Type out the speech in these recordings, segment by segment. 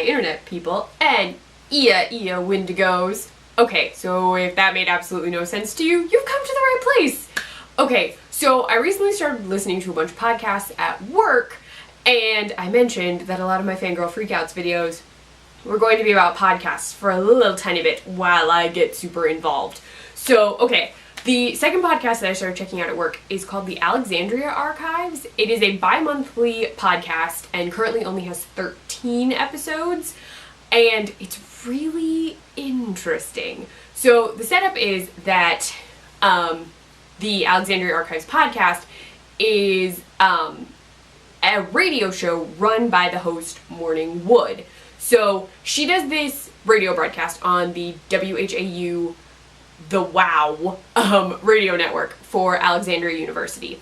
Hi, Internet people, and Wendigos. Okay, so if that made absolutely no sense to you, you've come to the right place. Okay, so I recently started listening to a bunch of podcasts at work, and I mentioned that a lot of my Fangirl Freakouts videos were going to be about podcasts for a little tiny bit while I get super involved. So, okay, the second podcast that I started checking out at work is called the Alexandria Archives. It is a bi-monthly podcast and currently only has 13 episodes, and it's really interesting. So the setup is that the Alexandria Archives podcast is a radio show run by the host Morning Wood. So she does this radio broadcast on the WHAU the WOW radio network for Alexandria University.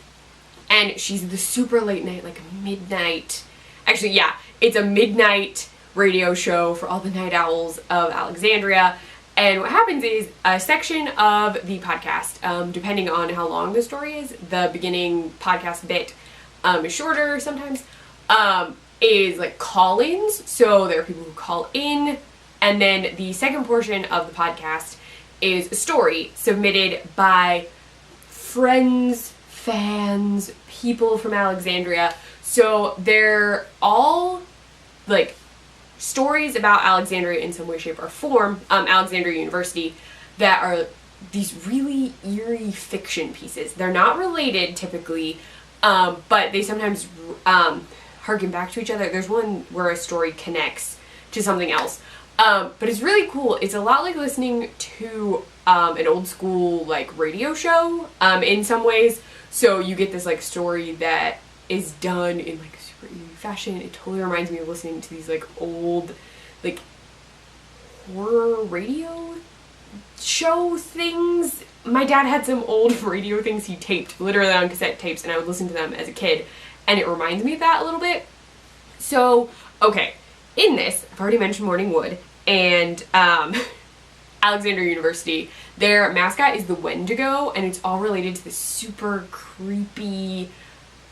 And she's the super late night, like midnight, actually yeah, it's a midnight radio show for all the night owls of Alexandria. And what happens is a section of the podcast, depending on how long the story is, the beginning podcast bit is shorter sometimes, is like call-ins. So there are people who call in, and then the second portion of the podcast is a story submitted by friends, fans, people from Alexandria. So they're all like stories about Alexandria in some way, shape, or form, Alexandria University, that are these really eerie fiction pieces. They're not related typically, but they sometimes harken back to each other. There's one where a story connects to something else. But it's really cool. It's a lot like listening to an old school like radio show in some ways. So you get this like story that is done in like a super eerie fashion. It totally reminds me of listening to these like old like horror radio show things. My dad had some old radio things he taped literally on cassette tapes, and I would listen to them as a kid, and it reminds me of that a little bit. So, okay. In this, I've already mentioned Morning Wood, and Alexandria University, their mascot is the Wendigo, and it's all related to this super creepy,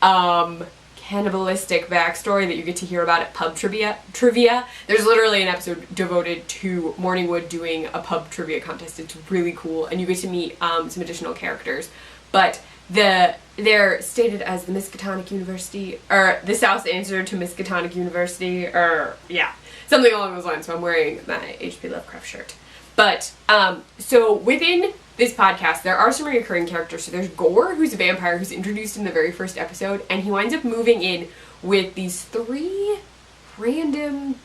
cannibalistic backstory that you get to hear about at pub trivia. There's literally an episode devoted to Morning Wood doing a pub trivia contest. It's really cool, and you get to meet some additional characters. But they're stated as the Miskatonic University, or the South's answer to Miskatonic University, or yeah, something along those lines. So I'm wearing my H.P. Lovecraft shirt. But so within this podcast, there are some recurring characters. So there's Gore, who's a vampire who's introduced in the very first episode, and he winds up moving in with these 3 random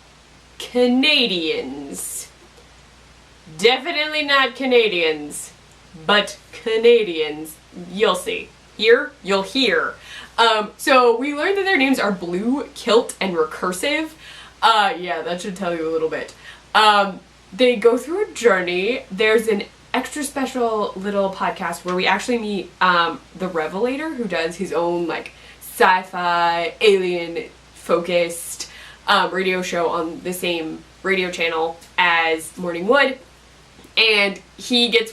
Canadians. Definitely not Canadians, but Canadians. You'll see. Here, you'll hear. So we learned that their names are Blue, Kilt, and Recursive. Yeah, that should tell you a little bit. They go through a journey. There's an extra special little podcast where we actually meet the Revelator, who does his own like sci-fi, alien-focused radio show on the same radio channel as Morning Wood. And he gets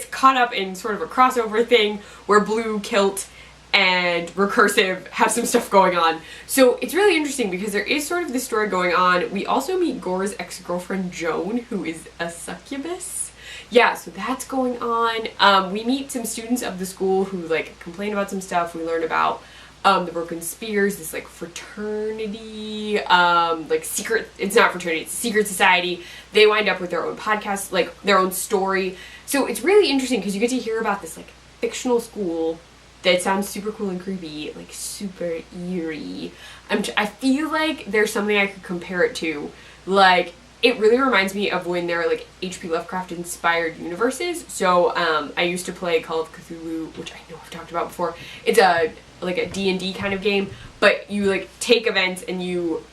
caught up in sort of a crossover thing where Blue, Kilt, and Recursive have some stuff going on. So it's really interesting because there is sort of this story going on. We also meet Gore's ex-girlfriend Joan, who is a succubus. Yeah, so that's going on. We meet some students of the school who like complain about some stuff. We learn about the Broken Spears, this like fraternity, like secret, it's not fraternity, it's a secret society. They wind up with their own podcast, like their own story. So it's really interesting because you get to hear about this like fictional school that sounds super cool and creepy, like super eerie. I feel like there's something I could compare it to. Like, it really reminds me of when there are like H.P. Lovecraft inspired universes. So I used to play Call of Cthulhu, which I know I've talked about before. It's a D&D kind of game, but you like take events and you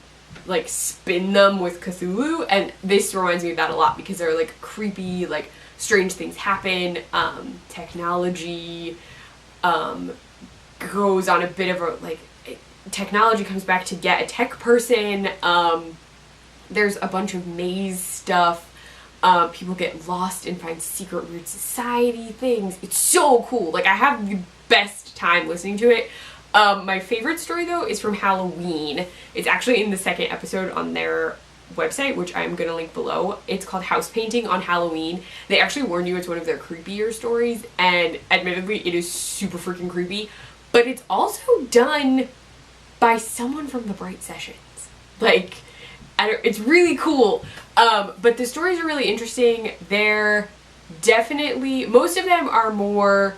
like spin them with Cthulhu, and this reminds me of that a lot because there are like creepy, like strange things happen. Technology goes on a bit of a like technology comes back to get a tech person. There's a bunch of maze stuff. People get lost and find secret weird society things. It's so cool. Like, I have the best time listening to it. My favorite story though is from Halloween. It's actually in the second episode on their website, which I'm gonna link below. It's called House Painting on Halloween. They actually warn you it's one of their creepier stories, and admittedly it is super freaking creepy, but it's also done by someone from the Bright Sessions. Like, it's really cool. But the stories are really interesting. They're definitely, most of them are more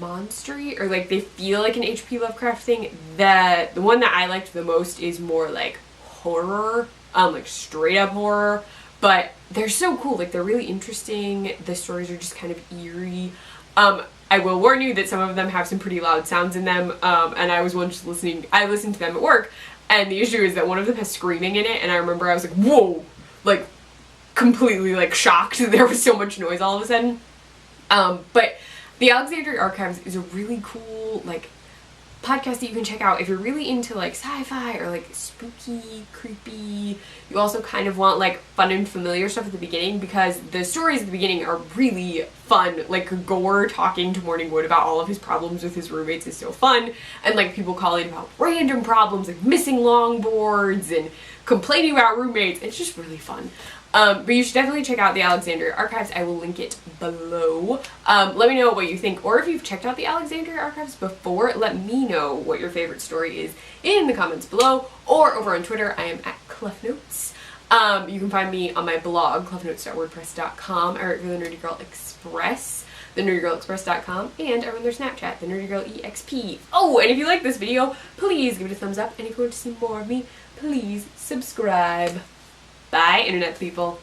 monstery, or like they feel like an H.P. Lovecraft thing. The one that I liked the most is more like horror, like straight up horror, but they're so cool. Like, they're really interesting. The stories are just kind of eerie. I will warn you that some of them have some pretty loud sounds in them, and I was once I listened to them at work, and the issue is that one of them has screaming in it, and I remember I was like, whoa, like completely like shocked that there was so much noise all of a sudden. But the Alexandria Archives is a really cool like podcast that you can check out if you're really into like sci-fi or like spooky, creepy. You also kind of want like fun and familiar stuff at the beginning, because the stories at the beginning are really fun. Like Gore talking to Morningwood about all of his problems with his roommates is so fun, and like people calling about random problems like missing longboards and complaining about roommates. It's just really fun. But you should definitely check out the Alexandria Archives. I will link it below. Let me know what you think, or if you've checked out the Alexandria Archives before, let me know what your favorite story is in the comments below, or over on Twitter. I am at ClefNotes. You can find me on my blog, clefnotes.wordpress.com. I write for the Nerdy Girl Express, thenerdygirlexpress.com, and I run their Snapchat, the Nerdy Girl EXP. Oh, and if you like this video, please give it a thumbs up, and if you want to see more of me, please subscribe. Bye, internet people.